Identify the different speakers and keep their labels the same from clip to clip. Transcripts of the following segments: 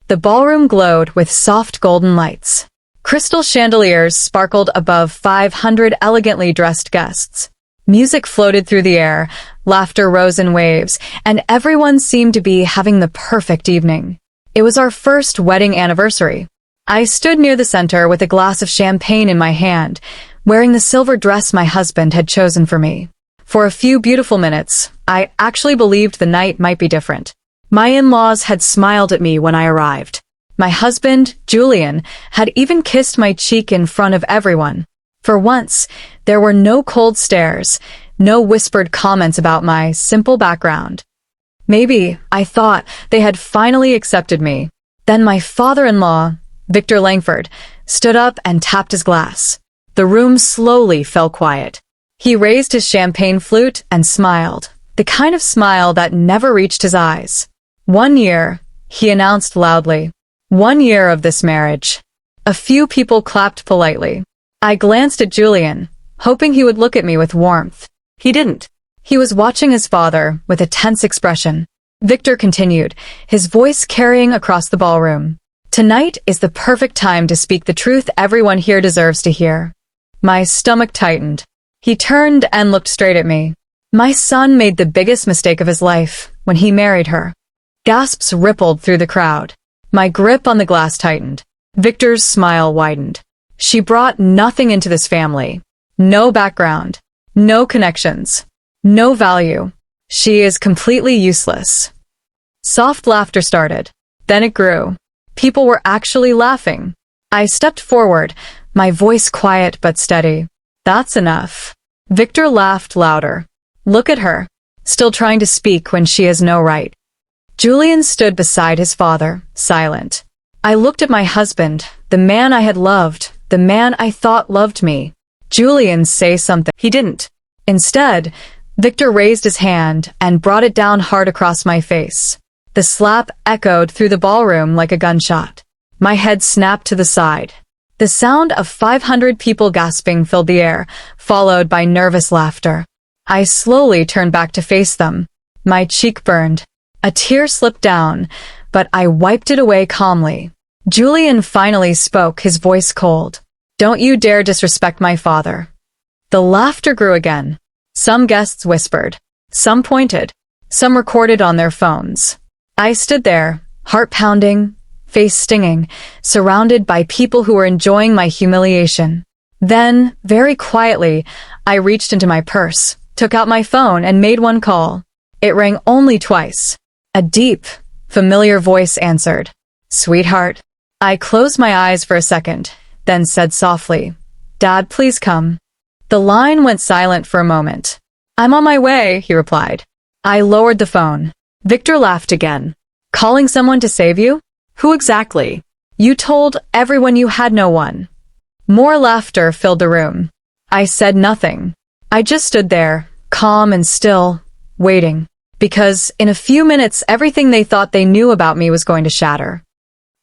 Speaker 1: The ballroom glowed with soft golden lights. Crystal chandeliers sparkled above 500 elegantly dressed guests. Music floated through the air, laughter rose in waves, and everyone seemed to be having the perfect evening. It was our first wedding anniversary. I stood near the center with a glass of champagne in my hand, wearing the silver dress my husband had chosen for me. For a few beautiful minutes, I actually believed the night might be different. My in-laws had smiled at me when I arrived. My husband, Julian, had even kissed my cheek in front of everyone. For once, there were no cold stares, no whispered comments about my simple background. Maybe, I thought, they had finally accepted me. Then my father-in-law, Victor Langford, stood up and tapped his glass. The room slowly fell quiet. He raised his champagne flute and smiled, the kind of smile that never reached his eyes. 1 year, he announced loudly. 1 year of this marriage. A few people clapped politely. I glanced at Julian, hoping he would look at me with warmth. He didn't. He was watching his father with a tense expression. Victor continued, his voice carrying across the ballroom. Tonight is the perfect time to speak the truth everyone here deserves to hear. My stomach tightened. He turned and looked straight at me. My son made the biggest mistake of his life when he married her. Gasps rippled through the crowd. My grip on the glass tightened. Victor's smile widened. She brought nothing into this family. No background. No connections. No value. She is completely useless. Soft laughter started. Then it grew. People were actually laughing. I stepped forward, my voice quiet but steady. That's enough. Victor laughed louder. Look at her, still trying to speak when she has no right. Julian stood beside his father, silent. I looked at my husband, the man I had loved, the man I thought loved me. Julian say something. He didn't. Instead, Victor raised his hand and brought it down hard across my face. The slap echoed through the ballroom like a gunshot. My head snapped to the side. The sound of 500 people gasping filled the air, followed by nervous laughter. I slowly turned back to face them. My cheek burned. A tear slipped down, but I wiped it away calmly. Julian finally spoke, his voice cold. Don't you dare disrespect my father. The laughter grew again. Some guests whispered. Some pointed. Some recorded on their phones. I stood there, heart pounding, face stinging, surrounded by people who were enjoying my humiliation. Then, very quietly, I reached into my purse, took out my phone, and made one call. It rang only twice. A deep, familiar voice answered. Sweetheart. I closed my eyes for a second, then said softly, Dad, please come. The line went silent for a moment. I'm on my way, he replied. I lowered the phone. Victor laughed again. Calling someone to save you? Who exactly? You told everyone you had no one. More laughter filled the room. I said nothing. I just stood there, calm and still, waiting. Because in a few minutes everything they thought they knew about me was going to shatter.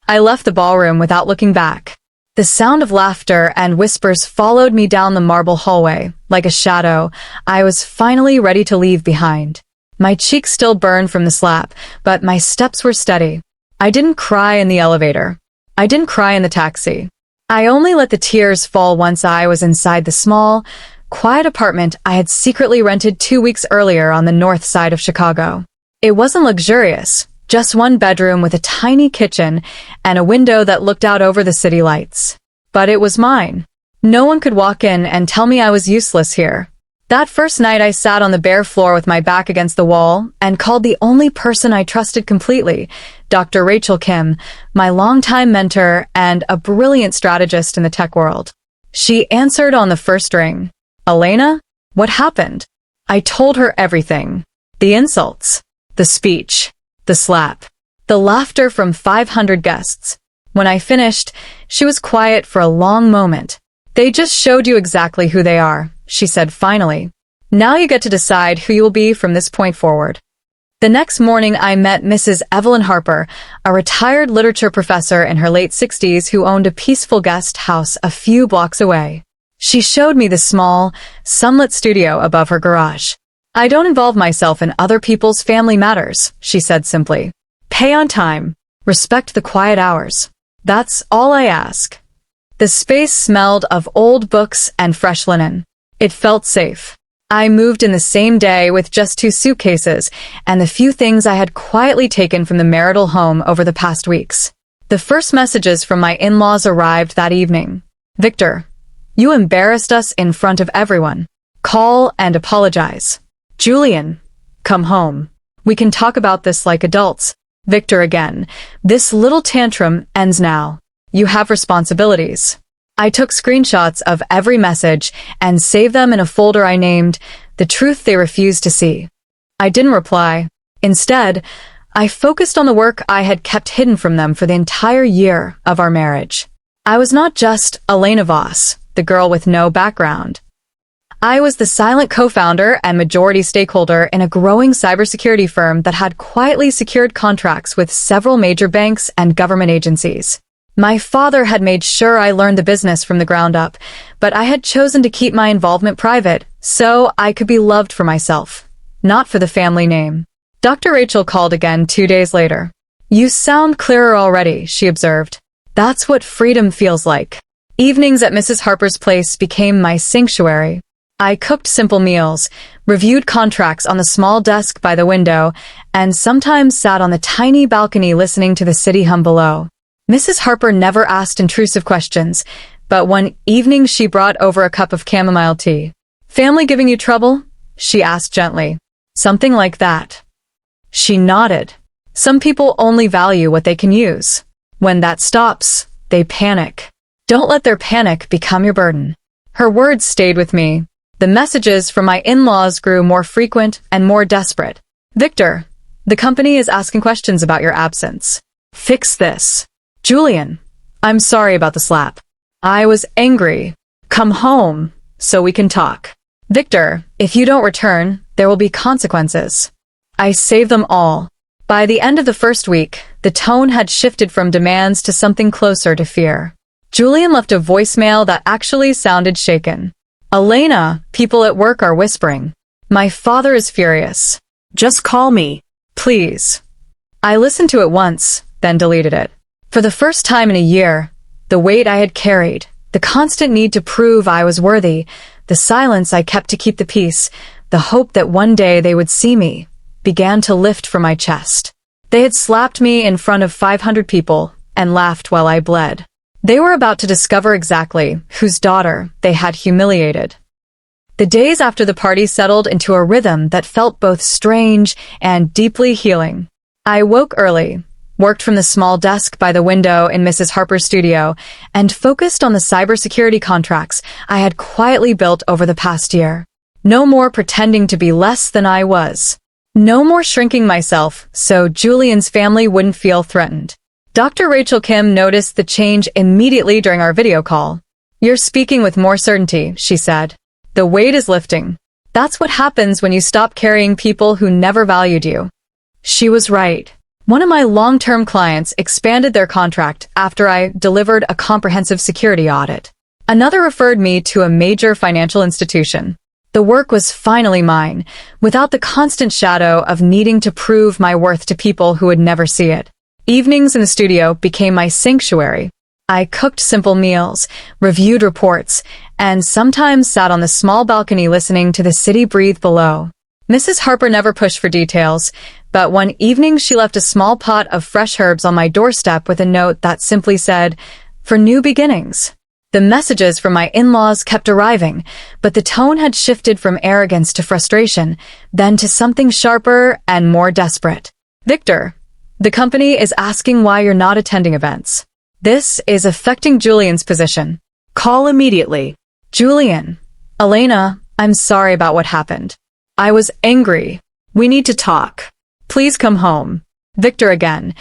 Speaker 1: I left the ballroom without looking back. The sound of laughter and whispers followed me down the marble hallway. Like a shadow, I was finally ready to leave behind. My cheeks still burned from the slap, but my steps were steady. I didn't cry in the elevator. I didn't cry in the taxi. I only let the tears fall once I was inside the small, quiet apartment I had secretly rented 2 weeks earlier on the north side of Chicago. It wasn't luxurious, just one bedroom with a tiny kitchen and a window that looked out over the city lights. But it was mine. No one could walk in and tell me I was useless here. That first night I sat on the bare floor with my back against the wall and called the only person I trusted completely, Dr. Rachel Kim, my longtime mentor and a brilliant strategist in the tech world. She answered on the first ring. Elena? What happened? I told her everything. The insults. The speech. The slap. The laughter from 500 guests. When I finished, she was quiet for a long moment. They just showed you exactly who they are, she said finally. Now you get to decide who you will be from this point forward. The next morning I met Mrs. Evelyn Harper, a retired literature professor in her late 60s who owned a peaceful guest house a few blocks away. She showed me the small, sunlit studio above her garage. I don't involve myself in other people's family matters, she said simply. Pay on time. Respect the quiet hours. That's all I ask. The space smelled of old books and fresh linen. It felt safe. I moved in the same day with just 2 suitcases and the few things I had quietly taken from the marital home over the past weeks. The first messages from my in-laws arrived that evening. Victor, you embarrassed us in front of everyone. Call and apologize. Julian, come home. We can talk about this like adults. Victor again. This little tantrum ends now. You have responsibilities. I took screenshots of every message and saved them in a folder I named The Truth They Refused to See. I didn't reply. Instead, I focused on the work I had kept hidden from them for the entire year of our marriage. I was not just Elena Voss, the girl with no background. I was the silent co-founder and majority stakeholder in a growing cybersecurity firm that had quietly secured contracts with several major banks and government agencies. My father had made sure I learned the business from the ground up, but I had chosen to keep my involvement private, so I could be loved for myself, not for the family name. Dr. Rachel called again 2 days later. You sound clearer already, she observed. That's what freedom feels like. Evenings at Mrs. Harper's place became my sanctuary. I cooked simple meals, reviewed contracts on the small desk by the window, and sometimes sat on the tiny balcony listening to the city hum below. Mrs. Harper never asked intrusive questions, but one evening she brought over a cup of chamomile tea. Family giving you trouble? She asked gently. Something like that. She nodded. Some people only value what they can use. When that stops, they panic. Don't let their panic become your burden. Her words stayed with me. The messages from my in-laws grew more frequent and more desperate. Victor, the company is asking questions about your absence. Fix this. Julian, I'm sorry about the slap. I was angry. Come home, so we can talk. Victor, if you don't return, there will be consequences. I saved them all. By the end of the first week, the tone had shifted from demands to something closer to fear. Julian left a voicemail that actually sounded shaken. Elena, people at work are whispering. My father is furious. Just call me, please. I listened to it once, then deleted it. For the first time in a year, the weight I had carried, the constant need to prove I was worthy, the silence I kept to keep the peace, the hope that one day they would see me, began to lift from my chest. They had slapped me in front of 500 people and laughed while I bled. They were about to discover exactly whose daughter they had humiliated. The days after the party settled into a rhythm that felt both strange and deeply healing. I woke early, worked from the small desk by the window in Mrs. Harper's studio, and focused on the cybersecurity contracts I had quietly built over the past year. No more pretending to be less than I was. No more shrinking myself so Julian's family wouldn't feel threatened. Dr. Rachel Kim noticed the change immediately during our video call. You're speaking with more certainty, she said. The weight is lifting. That's what happens when you stop carrying people who never valued you. She was right. One of my long-term clients expanded their contract after I delivered a comprehensive security audit. Another referred me to a major financial institution. The work was finally mine, without the constant shadow of needing to prove my worth to people who would never see it. Evenings in the studio became my sanctuary. I cooked simple meals, reviewed reports, and sometimes sat on the small balcony listening to the city breathe below. Mrs. Harper never pushed for details, but one evening she left a small pot of fresh herbs on my doorstep with a note that simply said, "For new beginnings." The messages from my in-laws kept arriving, but the tone had shifted from arrogance to frustration, then to something sharper and more desperate. Victor, the company is asking why you're not attending events. This is affecting Julian's position. Call immediately. Julian. Elena, I'm sorry about what happened. I was angry. We need to talk. Please come home. Victor again.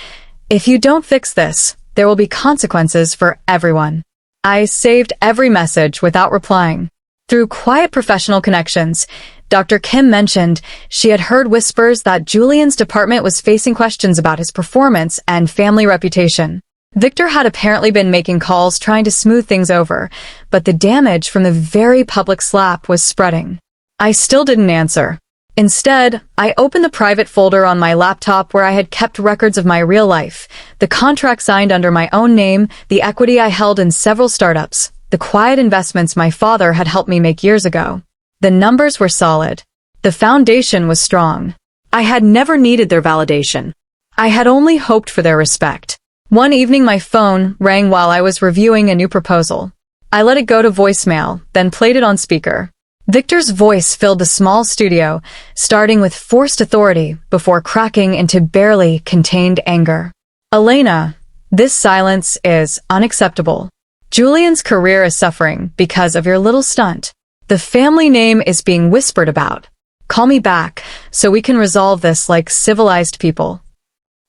Speaker 1: If you don't fix this, there will be consequences for everyone. I saved every message without replying. Through quiet professional connections, Dr. Kim mentioned she had heard whispers that Julian's department was facing questions about his performance and family reputation. Victor had apparently been making calls trying to smooth things over, but the damage from the very public slap was spreading. I still didn't answer. Instead, I opened the private folder on my laptop where I had kept records of my real life, the contract signed under my own name, the equity I held in several startups, the quiet investments my father had helped me make years ago. The numbers were solid. The foundation was strong. I had never needed their validation. I had only hoped for their respect. One evening my phone rang while I was reviewing a new proposal. I let it go to voicemail, then played it on speaker. Victor's voice filled the small studio, starting with forced authority before cracking into barely contained anger. Elena, this silence is unacceptable. Julian's career is suffering because of your little stunt. The family name is being whispered about. Call me back so we can resolve this like civilized people.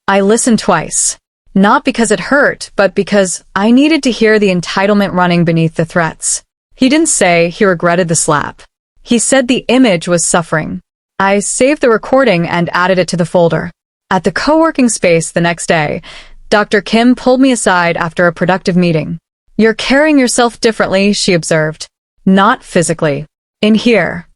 Speaker 1: I listened twice. Not because it hurt, but because I needed to hear the entitlement running beneath the threats. He didn't say he regretted the slap. He said the image was suffering. I saved the recording and added it to the folder. At the co-working space the next day, Dr. Kim pulled me aside after a productive meeting. You're carrying yourself differently, she observed. Not physically. In here.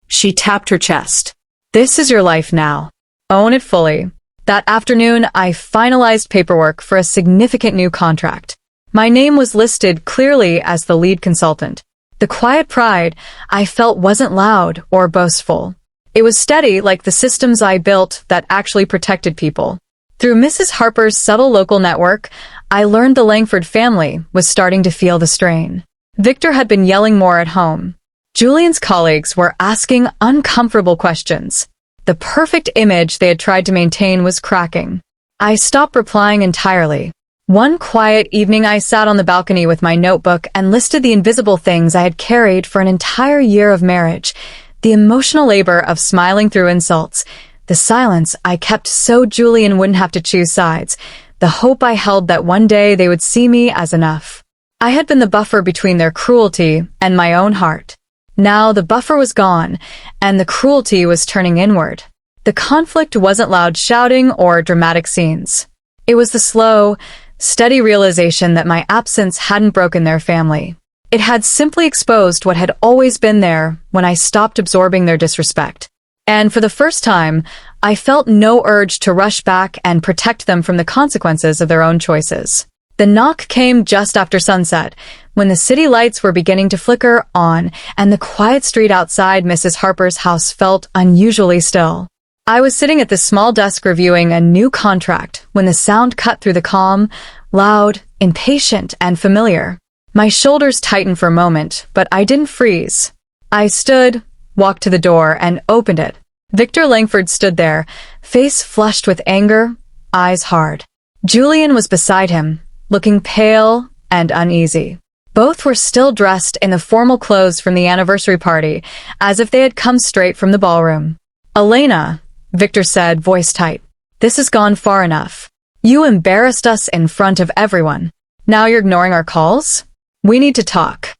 Speaker 1: She tapped her chest. This is your life now. Own it fully. That afternoon, I finalized paperwork for a significant new contract. My name was listed clearly as the lead consultant. The quiet pride I felt wasn't loud or boastful. It was steady, like the systems I built that actually protected people. Through Mrs. Harper's subtle local network, I learned the Langford family was starting to feel the strain. Victor had been yelling more at home. Julian's colleagues were asking uncomfortable questions. The perfect image they had tried to maintain was cracking. I stopped replying entirely. One quiet evening I sat on the balcony with my notebook and listed the invisible things I had carried for an entire year of marriage. The emotional labor of smiling through insults. The silence I kept so Julian wouldn't have to choose sides. The hope I held that one day they would see me as enough. I had been the buffer between their cruelty and my own heart. Now the buffer was gone, and the cruelty was turning inward. The conflict wasn't loud shouting or dramatic scenes. It was the slow, steady realization that my absence hadn't broken their family. It had simply exposed what had always been there when I stopped absorbing their disrespect. And for the first time, I felt no urge to rush back and protect them from the consequences of their own choices. The knock came just after sunset, when the city lights were beginning to flicker on and the quiet street outside Mrs. Harper's house felt unusually still. I was sitting at the small desk reviewing a new contract when the sound cut through the calm, loud, impatient, and familiar. My shoulders tightened for a moment, but I didn't freeze. I stood, walked to the door, and opened it. Victor Langford stood there, face flushed with anger, eyes hard. Julian was beside him, looking pale and uneasy. Both were still dressed in the formal clothes from the anniversary party, as if they had come straight from the ballroom. Elena, Victor said, voice tight, this has gone far enough. You embarrassed us in front of everyone. Now you're ignoring our calls? We need to talk.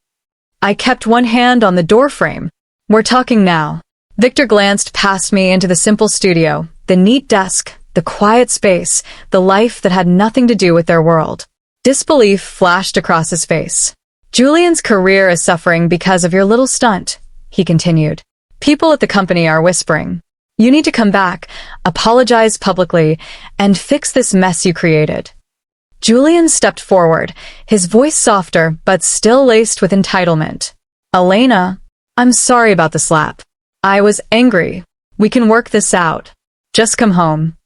Speaker 1: I kept one hand on the doorframe. We're talking now. Victor glanced past me into the simple studio, the neat desk, the quiet space, the life that had nothing to do with their world. Disbelief flashed across his face. Julian's career is suffering because of your little stunt, he continued. People at the company are whispering. You need to come back, apologize publicly, and fix this mess you created. Julian stepped forward, his voice softer but still laced with entitlement. Elena, I'm sorry about the slap. I was angry. We can work this out. Just come home.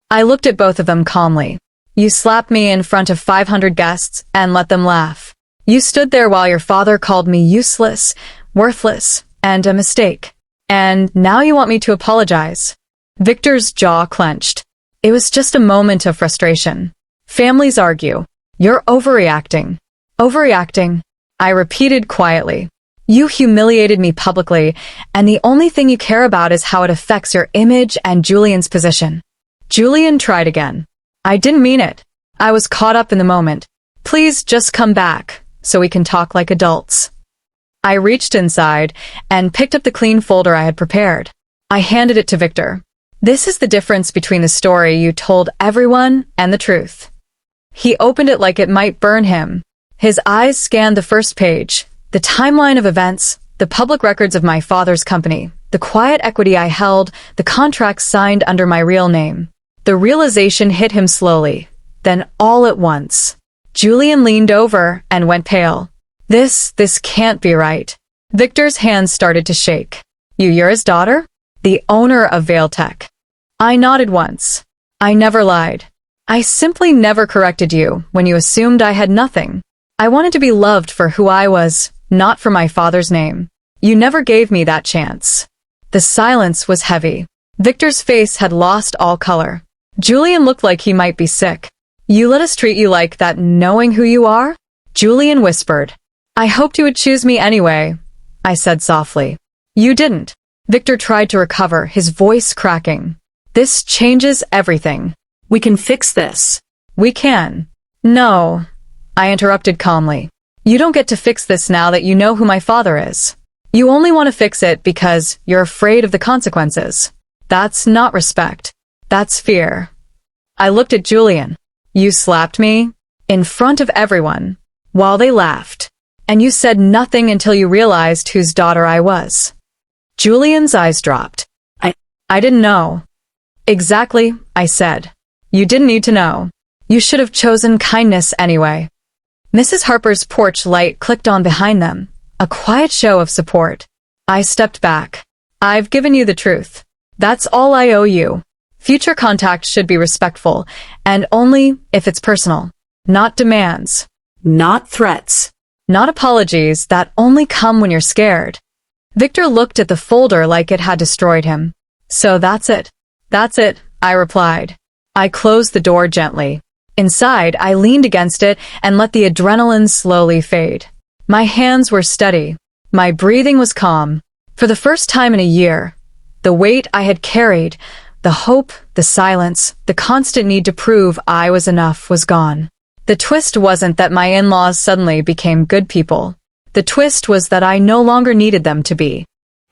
Speaker 1: I looked at both of them calmly. You slapped me in front of 500 guests and let them laugh. You stood there while your father called me useless, worthless, and a mistake. And now you want me to apologize. Victor's jaw clenched. It was just a moment of frustration. Families argue. You're overreacting. Overreacting, I repeated quietly. You humiliated me publicly, and the only thing you care about is how it affects your image and Julian's position. Julian tried again. I didn't mean it. I was caught up in the moment. Please just come back, so we can talk like adults. I reached inside and picked up the clean folder I had prepared. I handed it to Victor. This is the difference between the story you told everyone and the truth. He opened it like it might burn him. His eyes scanned the first page, the timeline of events, the public records of my father's company, the quiet equity I held, the contracts signed under my real name. The realization hit him slowly, then all at once. Julian leaned over and went pale. This can't be right. Victor's hands started to shake. You're his daughter? The owner of Vailtech. I nodded once. I never lied. I simply never corrected you when you assumed I had nothing. I wanted to be loved for who I was, not for my father's name. You never gave me that chance. The silence was heavy. Victor's face had lost all color. Julian looked like he might be sick. You let us treat you like that knowing who you are? Julian whispered. I hoped you would choose me anyway, I said softly. You didn't. Victor tried to recover, his voice cracking. This changes everything. We can fix this. We can. No, I interrupted calmly. You don't get to fix this now that you know who my father is. You only want to fix it because you're afraid of the consequences. That's not respect. That's fear. I looked at Julian. You slapped me? In front of everyone. While they laughed. And you said nothing until you realized whose daughter I was. Julian's eyes dropped. I didn't know. Exactly, I said. You didn't need to know. You should have chosen kindness anyway. Mrs. Harper's porch light clicked on behind them, a quiet show of support. I stepped back. I've given you the truth. That's all I owe you. Future contact should be respectful, and only if it's personal. Not demands. Not threats. Not apologies that only come when you're scared. Victor looked at the folder like it had destroyed him. So that's it. That's it, I replied. I closed the door gently. Inside, I leaned against it and let the adrenaline slowly fade. My hands were steady. My breathing was calm. For the first time in a year, the weight I had carried, the hope, the silence, the constant need to prove I was enough was gone. The twist wasn't that my in-laws suddenly became good people. The twist was that I no longer needed them to be.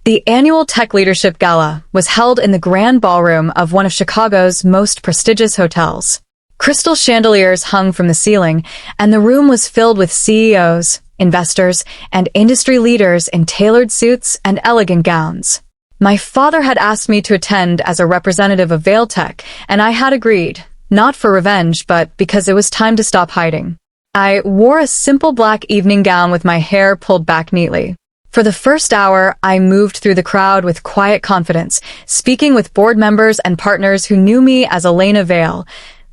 Speaker 1: The annual Tech Leadership Gala was held in the grand ballroom of one of Chicago's most prestigious hotels. Crystal chandeliers hung from the ceiling, and the room was filled with CEOs, investors, and industry leaders in tailored suits and elegant gowns. My father had asked me to attend as a representative of Vailtech, and I had agreed, not for revenge, but because it was time to stop hiding. I wore a simple black evening gown with my hair pulled back neatly. For the first hour, I moved through the crowd with quiet confidence, speaking with board members and partners who knew me as Elena Vale,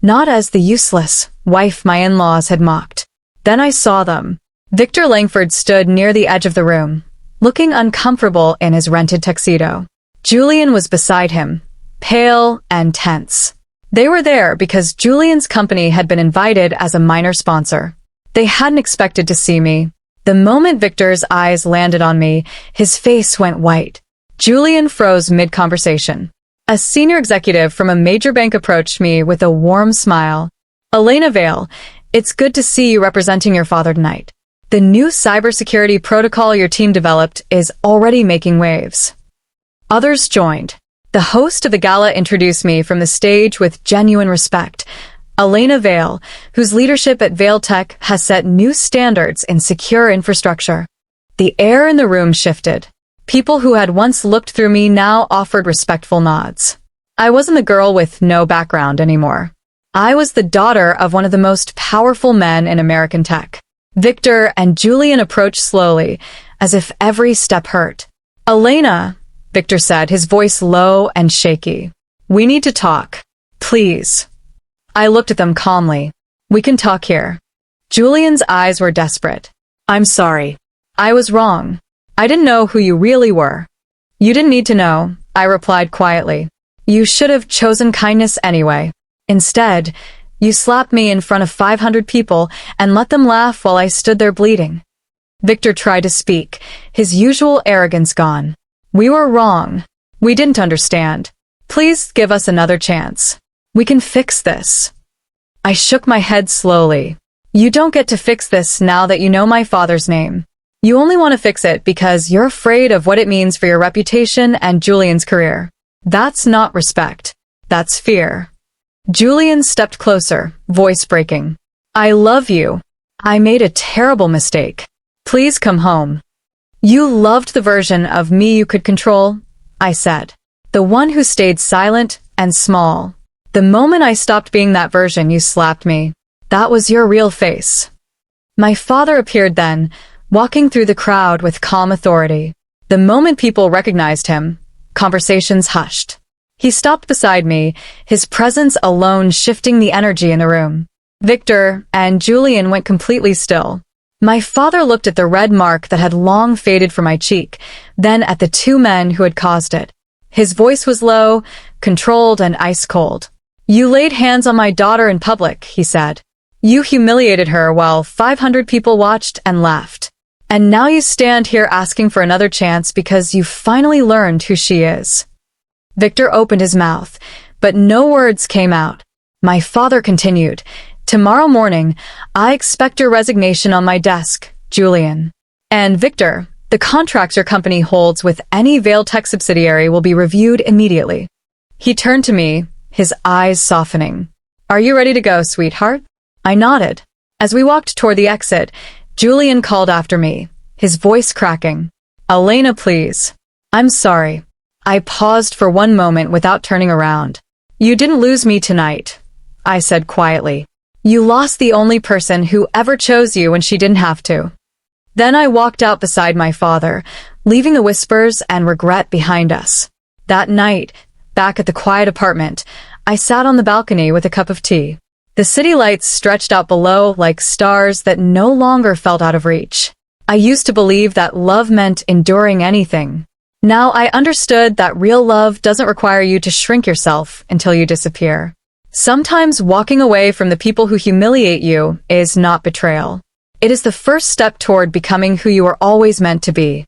Speaker 1: not as the useless wife my in-laws had mocked. Then I saw them. Victor Langford stood near the edge of the room, looking uncomfortable in his rented tuxedo. Julian was beside him, pale and tense. They were there because Julian's company had been invited as a minor sponsor. They hadn't expected to see me. The moment Victor's eyes landed on me, his face went white. Julian froze mid-conversation. A senior executive from a major bank approached me with a warm smile. Elena Vale, it's good to see you representing your father tonight. The new cybersecurity protocol your team developed is already making waves. Others joined. The host of the gala introduced me from the stage with genuine respect. Elena Vale, whose leadership at Vailtech has set new standards in secure infrastructure. The air in the room shifted. People who had once looked through me now offered respectful nods. I wasn't the girl with no background anymore. I was the daughter of one of the most powerful men in American tech. Victor and Julian approached slowly, as if every step hurt. Elena, Victor said, his voice low and shaky. We need to talk. Please. I looked at them calmly. We can talk here. Julian's eyes were desperate. I'm sorry. I was wrong. I didn't know who you really were. You didn't need to know, I replied quietly. You should have chosen kindness anyway. Instead, you slapped me in front of 500 people and let them laugh while I stood there bleeding. Victor tried to speak, his usual arrogance gone. We were wrong. We didn't understand. Please give us another chance. We can fix this. I shook my head slowly. You don't get to fix this now that you know my father's name. You only want to fix it because you're afraid of what it means for your reputation and Julian's career. That's not respect. That's fear. Julian stepped closer, voice breaking. I love you. I made a terrible mistake. Please come home. You loved the version of me you could control. I said. The one who stayed silent and small. The moment I stopped being that version, you slapped me. That was your real face. My father appeared then, walking through the crowd with calm authority. The moment people recognized him, conversations hushed. He stopped beside me, his presence alone shifting the energy in the room. Victor and Julian went completely still. My father looked at the red mark that had long faded from my cheek, then at the two men who had caused it. His voice was low, controlled, and ice-cold. You laid hands on my daughter in public, he said. You humiliated her while 500 people watched and laughed. And now you stand here asking for another chance because you finally learned who she is. Victor opened his mouth, but no words came out. My father continued, Tomorrow morning, I expect your resignation on my desk, Julian. And Victor, the contracts your company holds with any Veil Tech subsidiary will be reviewed immediately. He turned to me, his eyes softening. Are you ready to go, sweetheart? I nodded. As we walked toward the exit, Julian called after me, his voice cracking. Elena, please. I'm sorry. I paused for one moment without turning around. You didn't lose me tonight, I said quietly. You lost the only person who ever chose you when she didn't have to. Then I walked out beside my father, leaving the whispers and regret behind us. That night, back at the quiet apartment, I sat on the balcony with a cup of tea. The city lights stretched out below like stars that no longer felt out of reach. I used to believe that love meant enduring anything. Now I understood that real love doesn't require you to shrink yourself until you disappear. Sometimes walking away from the people who humiliate you is not betrayal. It is the first step toward becoming who you were always meant to be.